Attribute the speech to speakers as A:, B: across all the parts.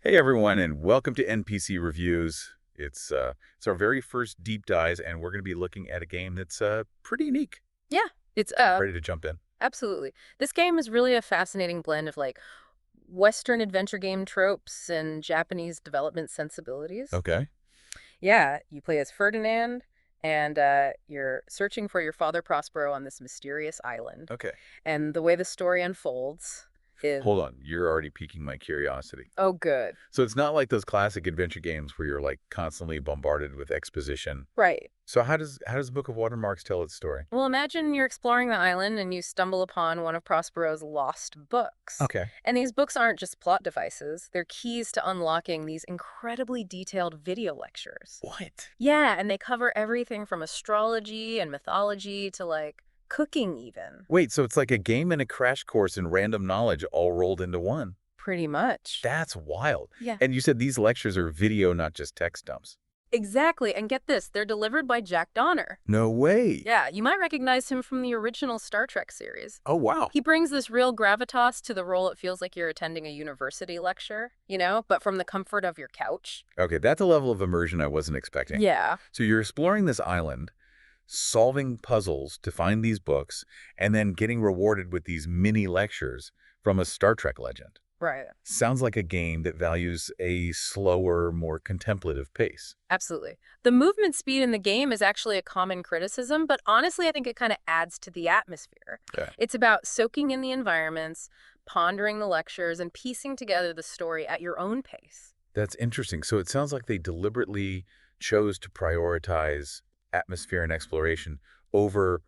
A: Hey everyone, and welcome to NPC Reviews. It's our very first deep dives, and we're going to be looking at a game that's pretty unique.
B: Yeah, it's
A: Ready to jump in?
B: absolutely. This game is really a fascinating blend of like Western adventure game tropes and Japanese development sensibilities.
A: Okay.
B: Yeah, you play as Ferdinand, and you're searching for your father Prospero on this mysterious island.
A: Okay.
B: And the way the story unfolds is,
A: Hold on, you're already piquing my curiosity.
B: oh, good.
A: So it's not like those classic adventure games where you're like constantly bombarded with exposition.
B: Right.
A: So how does Book of Watermarks tell its story?
B: Well, imagine you're exploring the island and you stumble upon one of Prospero's lost books.
A: Okay.
B: And these books aren't just plot devices, they're keys to unlocking these incredibly detailed video lectures.
A: What?
B: Yeah, and they cover everything from astrology and mythology to like cooking, even.
A: Wait, so it's like a game and a crash course in random knowledge all rolled into one.
B: Pretty much.
A: That's wild.
B: Yeah.
A: And you said these lectures are video, not just text dumps.
B: Exactly. And get this, they're delivered by Jack Donner.
A: No way.
B: Yeah, you might recognize him from the original Star Trek series.
A: Oh, wow.
B: He brings this real gravitas to the role. It feels like you're attending a university lecture, but from the comfort of your couch.
A: Okay, that's a level of immersion I wasn't expecting.
B: Yeah.
A: So you're exploring this island, solving puzzles to find these books, and then getting rewarded with these mini lectures from a Star Trek legend.
B: Right.
A: Sounds like a game that values a slower, more contemplative pace.
B: Absolutely. The movement speed in the game is actually a common criticism, but honestly, I think it kind of adds to the atmosphere.
A: Okay.
B: It's about soaking in the environments, pondering the lectures, and piecing together the story at your own pace.
A: That's interesting. So it sounds like they deliberately chose to prioritize atmosphere and exploration over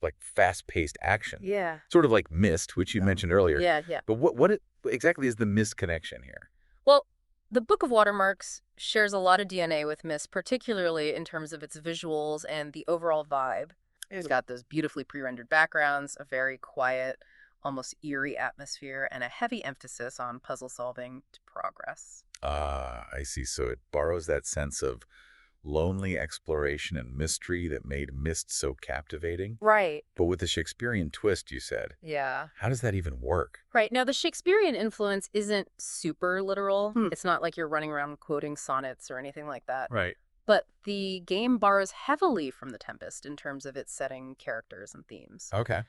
A: like fast-paced action.
B: Yeah.
A: Sort of like Myst, which you mentioned earlier.
B: Yeah, yeah.
A: But what exactly is the Myst connection here?
B: Well, the Book of Watermarks shares a lot of DNA with Myst, particularly in terms of its visuals and the overall vibe. It's got those beautifully pre-rendered backgrounds, a very quiet, almost eerie atmosphere, and a heavy emphasis on puzzle solving to progress.
A: Ah, I see. So it borrows that sense of lonely exploration and mystery that made Myst so captivating.
B: Right.
A: But with the Shakespearean twist, you said.
B: Yeah.
A: How does that even work?
B: Right. Now, the Shakespearean influence isn't super literal. It's not like you're running around quoting sonnets or anything like that.
A: Right.
B: But the game borrows heavily from The Tempest in terms of its setting, characters, and themes.
A: Okay.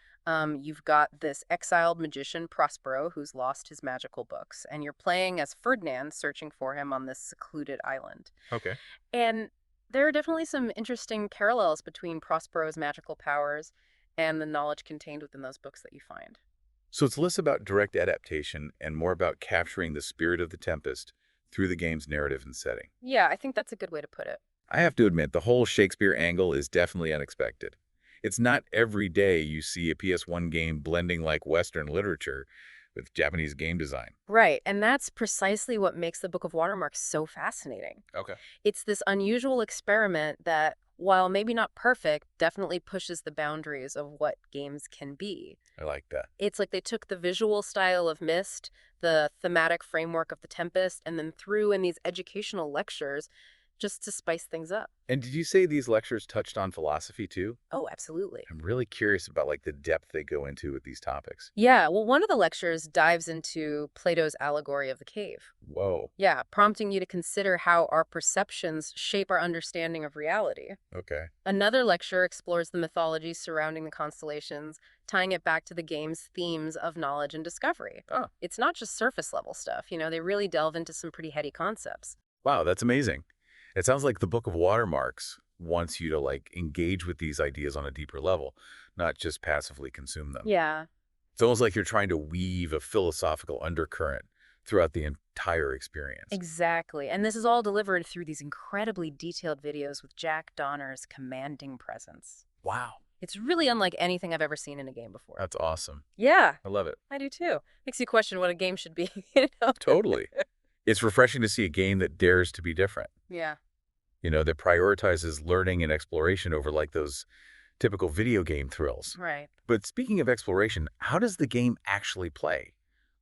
B: You've got this exiled magician, Prospero, who's lost his magical books, and you're playing as Ferdinand searching for him on this secluded island.
A: Okay.
B: And there are definitely some interesting parallels between Prospero's magical powers and the knowledge contained within those books that you find.
A: So it's less about direct adaptation and more about capturing the spirit of the Tempest through the game's narrative and setting.
B: Yeah, I think that's a good way to put it.
A: I have to admit, the whole Shakespeare angle is definitely unexpected. It's not every day you see a PS1 game blending like Western literature with Japanese game design.
B: Right, and that's precisely what makes the Book of Watermarks so fascinating.
A: Okay.
B: It's this unusual experiment that, while maybe not perfect, definitely pushes the boundaries of what games can be.
A: I like that.
B: It's like they took the visual style of Myst, the thematic framework of The Tempest, and then threw in these educational lectures just to spice things up.
A: And did you say these lectures touched on philosophy too?
B: Oh, absolutely.
A: I'm really curious about like the depth they go into with these topics.
B: Yeah, well, one of the lectures dives into Plato's allegory of the cave.
A: Whoa.
B: Yeah, prompting you to consider how our perceptions shape our understanding of reality.
A: Okay.
B: Another lecture explores the mythology surrounding the constellations, tying it back to the game's themes of knowledge and discovery.
A: Oh,
B: It's not just surface level stuff, they really delve into some pretty heady concepts.
A: wow, that's amazing. It sounds like the Book of Watermarks wants you to like engage with these ideas on a deeper level, not just passively consume them.
B: Yeah.
A: It's almost like you're trying to weave a philosophical undercurrent throughout the entire experience.
B: Exactly. And this is all delivered through these incredibly detailed videos with Jack Donner's commanding presence.
A: Wow.
B: It's really unlike anything I've ever seen in a game before.
A: That's awesome.
B: Yeah,
A: I love it.
B: I do too. Makes you question what a game should be.
A: Totally. It's refreshing to see a game that dares to be different.
B: Yeah.
A: That prioritizes learning and exploration over like those typical video game thrills.
B: Right.
A: But speaking of exploration, how does the game actually play?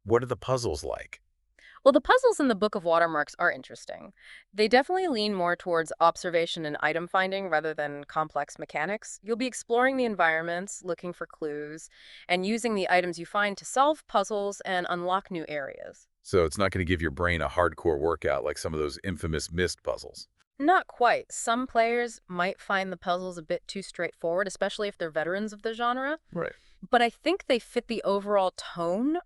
A: What are the puzzles like?
B: Well, the puzzles in the Book of Watermarks are interesting. They definitely lean more towards observation and item finding rather than complex mechanics. You'll be exploring the environments, looking for clues, and using the items you find to solve puzzles and unlock new areas.
A: So it's not going to give your brain a hardcore workout like some of those infamous Myst puzzles.
B: Not quite. Some players might find the puzzles a bit too straightforward, especially if they're veterans of the genre.
A: Right.
B: But I think they fit the overall tone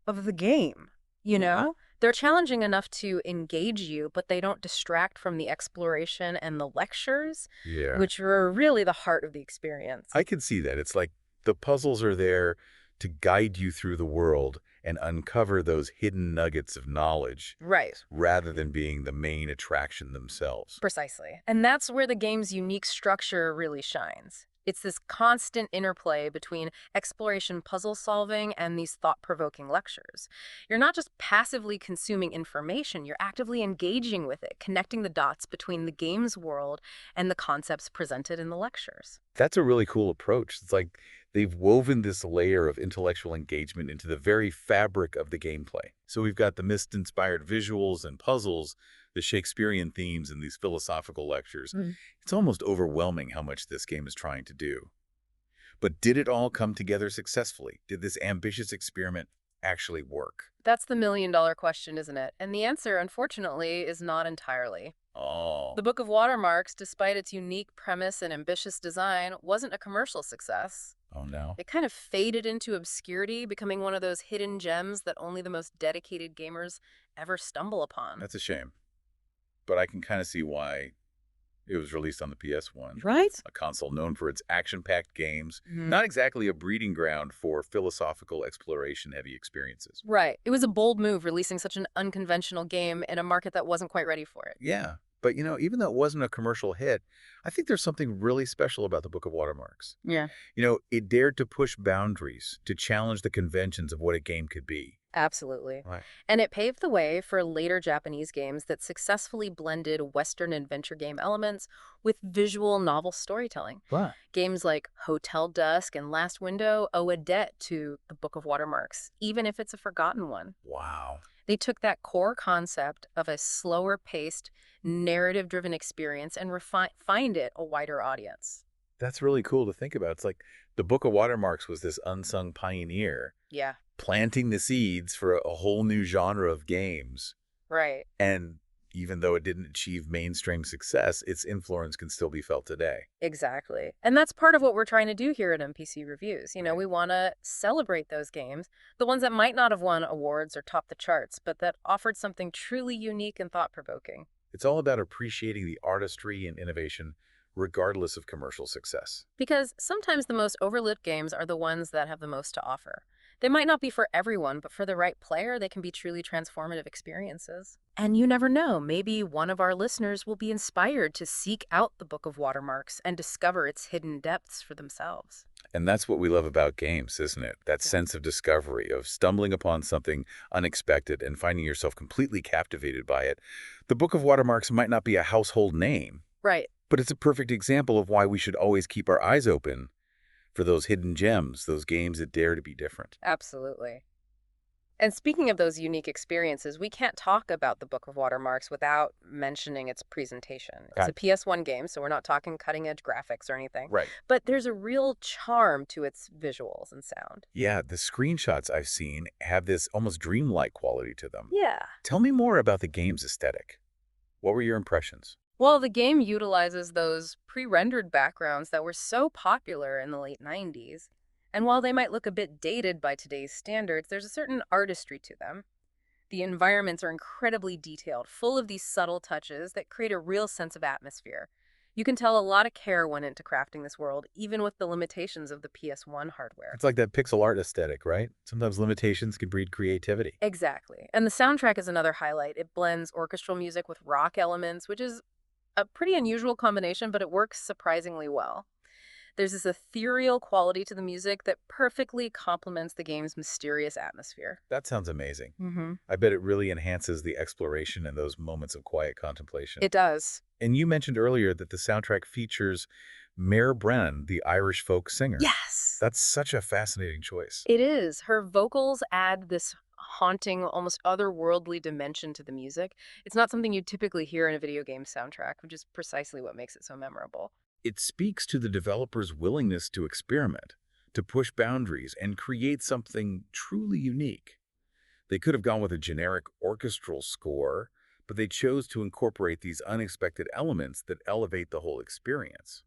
B: of the game, you know? They're challenging enough to engage you, but they don't distract from the exploration and the lectures,
A: Yeah.
B: which are really the heart of the experience.
A: I can see that. It's like the puzzles are there to guide you through the world and uncover those hidden nuggets of knowledge
B: Right.
A: rather than being the main attraction themselves.
B: Precisely. And that's where the game's unique structure really shines. It's this constant interplay between exploration puzzle solving and these thought-provoking lectures. You're not just passively consuming information, you're actively engaging with it, connecting the dots between the game's world and the concepts presented in the lectures.
A: That's a really cool approach. It's like they've woven this layer of intellectual engagement into the very fabric of the gameplay. So we've got the Myst-inspired visuals and puzzles, the Shakespearean themes, and these philosophical lectures. It's almost overwhelming how much this game is trying to do. But did it all come together successfully? Did this ambitious experiment actually work?
B: That's the million-dollar question, isn't it? And the answer, unfortunately, is not entirely.
A: Oh,
B: The Book of Watermarks, despite its unique premise and ambitious design, wasn't a commercial success.
A: oh no.
B: It kind of faded into obscurity, becoming one of those hidden gems that only the most dedicated gamers ever stumble upon.
A: That's a shame. But I can kind of see why it was released on the PS1.
B: Right?
A: A console known for its action-packed games, not exactly a breeding ground for philosophical exploration-heavy experiences.
B: Right. It was a bold move releasing such an unconventional game in a market that wasn't quite ready for it.
A: Yeah, but even though it wasn't a commercial hit, I think there's something really special about the Book of Watermarks.
B: Yeah.
A: It dared to push boundaries, to challenge the conventions of what a game could be.
B: Absolutely.
A: Right.
B: And it paved the way for later Japanese games that successfully blended Western adventure game elements with visual novel storytelling.
A: Right.
B: Games like Hotel Dusk and Last Window owe a debt to the Book of Watermarks, even if it's a forgotten one.
A: Wow.
B: They took that core concept of a slower-paced, narrative-driven experience and refined it a wider audience.
A: That's really cool to think about. It's like the Book of Watermarks was this unsung pioneer,
B: Yeah,
A: planting the seeds for a whole new genre of games.
B: right.
A: And even though it didn't achieve mainstream success, its influence can still be felt today.
B: Exactly. And that's part of what we're trying to do here at NPC Reviews. We want to celebrate those games, the ones that might not have won awards or topped the charts, but that offered something truly unique and thought-provoking.
A: It's all about appreciating the artistry and innovation, regardless of commercial success.
B: Because sometimes the most overlooked games are the ones that have the most to offer. They might not be for everyone, but for the right player, they can be truly transformative experiences. And you never know, maybe one of our listeners will be inspired to seek out the Book of Watermarks and discover its hidden depths for themselves.
A: And that's what we love about games, isn't it? That sense of discovery, of stumbling upon something unexpected and finding yourself completely captivated by it. The Book of Watermarks might not be a household name,
B: Right.
A: but it's a perfect example of why we should always keep our eyes open for those hidden gems, those games that dare to be different.
B: Absolutely. And speaking of those unique experiences, we can't talk about the Book of Watermarks without mentioning its presentation. It's a PS1 game, so we're not talking cutting-edge graphics or anything.
A: Right.
B: But there's a real charm to its visuals and sound.
A: Yeah, the screenshots I've seen have this almost dreamlike quality to them.
B: Yeah.
A: Tell me more about the game's aesthetic. What were your impressions?
B: Well, the game utilizes those pre-rendered backgrounds that were so popular in the late 90s. And while they might look a bit dated by today's standards, there's a certain artistry to them. The environments are incredibly detailed, full of these subtle touches that create a real sense of atmosphere. You can tell a lot of care went into crafting this world, even with the limitations of the PS1 hardware.
A: It's like that pixel art aesthetic, right? Sometimes limitations can breed creativity.
B: Exactly. And the soundtrack is another highlight. It blends orchestral music with rock elements, which is a pretty unusual combination, but it works surprisingly well. There's this ethereal quality to the music that perfectly complements the game's mysterious atmosphere.
A: That sounds amazing.
B: Mm-hmm.
A: I bet it really enhances the exploration and those moments of quiet contemplation.
B: It does.
A: And you mentioned earlier that the soundtrack features Mare Brennan, the Irish folk singer.
B: Yes!
A: That's such a fascinating choice.
B: It is. Her vocals add this haunting, almost otherworldly dimension to the music. It's not something you typically hear in a video game soundtrack, which is precisely what makes it so memorable.
A: It speaks to the developer's willingness to experiment, to push boundaries, and create something truly unique. They could have gone with a generic orchestral score, but they chose to incorporate these unexpected elements that elevate the whole experience.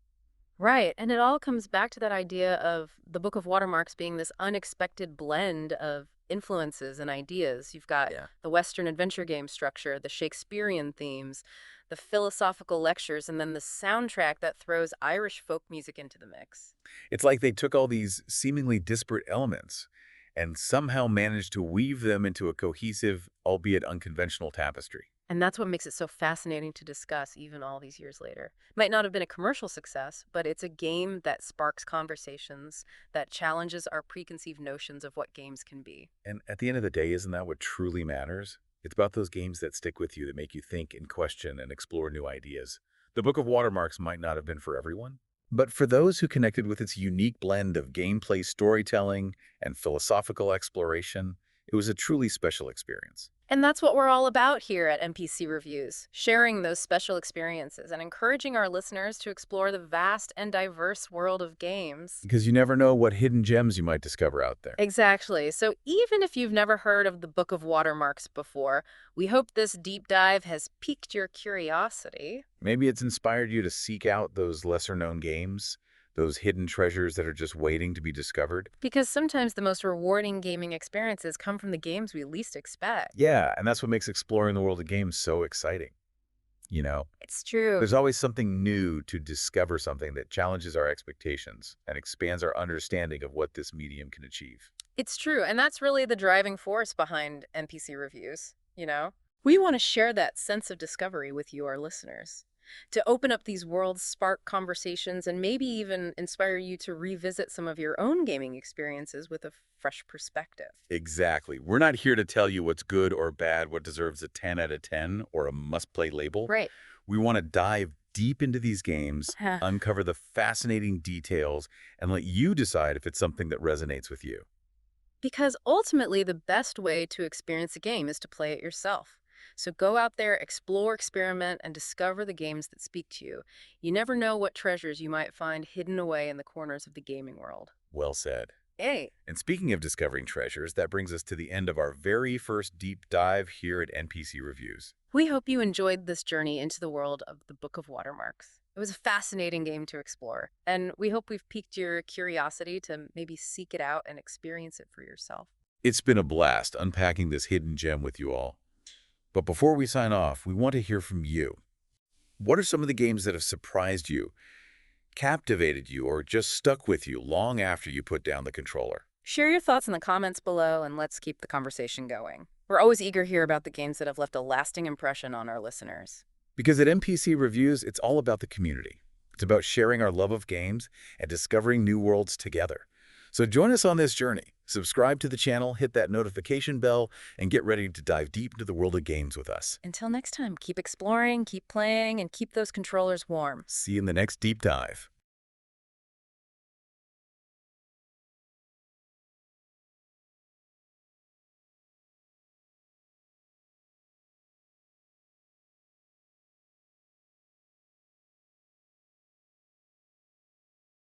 B: Right. And it all comes back to that idea of the Book of Watermarks being this unexpected blend of influences and ideas. You've got
A: Yeah.
B: the Western adventure game structure, the Shakespearean themes, the philosophical lectures, and then the soundtrack that throws Irish folk music into the mix.
A: It's like they took all these seemingly disparate elements and somehow managed to weave them into a cohesive, albeit unconventional tapestry.
B: And that's what makes it so fascinating to discuss even all these years later. Might not have been a commercial success, but it's a game that sparks conversations, that challenges our preconceived notions of what games can be.
A: And at the end of the day, isn't that what truly matters? It's about those games that stick with you, that make you think and question and explore new ideas. The Book of Watermarks might not have been for everyone, but for those who connected with its unique blend of gameplay storytelling and philosophical exploration, it was a truly special experience.
B: And that's what we're all about here at NPC Reviews, sharing those special experiences and encouraging our listeners to explore the vast and diverse world of games.
A: Because you never know what hidden gems you might discover out there.
B: Exactly. So even if you've never heard of the Book of Watermarks before, we hope this deep dive has piqued your curiosity.
A: Maybe it's inspired you to seek out those lesser-known games, those hidden treasures that are just waiting to be discovered.
B: Because sometimes the most rewarding gaming experiences come from the games we least expect.
A: Yeah, and that's what makes exploring the world of games so exciting. You know,
B: It's true.
A: there's always something new to discover, something that challenges our expectations and expands our understanding of what this medium can achieve.
B: It's true. And that's really the driving force behind NPC Reviews, you know? We want to share that sense of discovery with you, our listeners. To open up these worlds, spark conversations, and maybe even inspire you to revisit some of your own gaming experiences with a fresh perspective.
A: Exactly. We're not here to tell you what's good or bad, what deserves a 10 out of 10 or a must-play label.
B: Right.
A: We want to dive deep into these games,
B: Huh.
A: uncover the fascinating details, and let you decide if it's something that resonates with you.
B: Because ultimately, the best way to experience a game is to play it yourself. So go out there, explore, experiment, and discover the games that speak to you. You never know what treasures you might find hidden away in the corners of the gaming world.
A: Well said.
B: Hey,
A: And speaking of discovering treasures, that brings us to the end of our very first deep dive here at NPC Reviews.
B: we hope you enjoyed this journey into the world of the Book of Watermarks. It was a fascinating game to explore, and we hope we've piqued your curiosity to maybe seek it out and experience it for yourself.
A: It's been a blast unpacking this hidden gem with you all. But before we sign off, we want to hear from you. What are some of the games that have surprised you, captivated you, or just stuck with you long after you put down the controller?
B: Share your thoughts in the comments below, and let's keep the conversation going. We're always eager to hear about the games that have left a lasting impression on our listeners.
A: Because at NPC Reviews, it's all about the community. It's about sharing our love of games and discovering new worlds together. So join us on this journey. Subscribe to the channel, hit that notification bell, and get ready to dive deep into the world of games with us.
B: Until next time, keep exploring, keep playing, and keep those controllers warm.
A: See you in the next deep dive.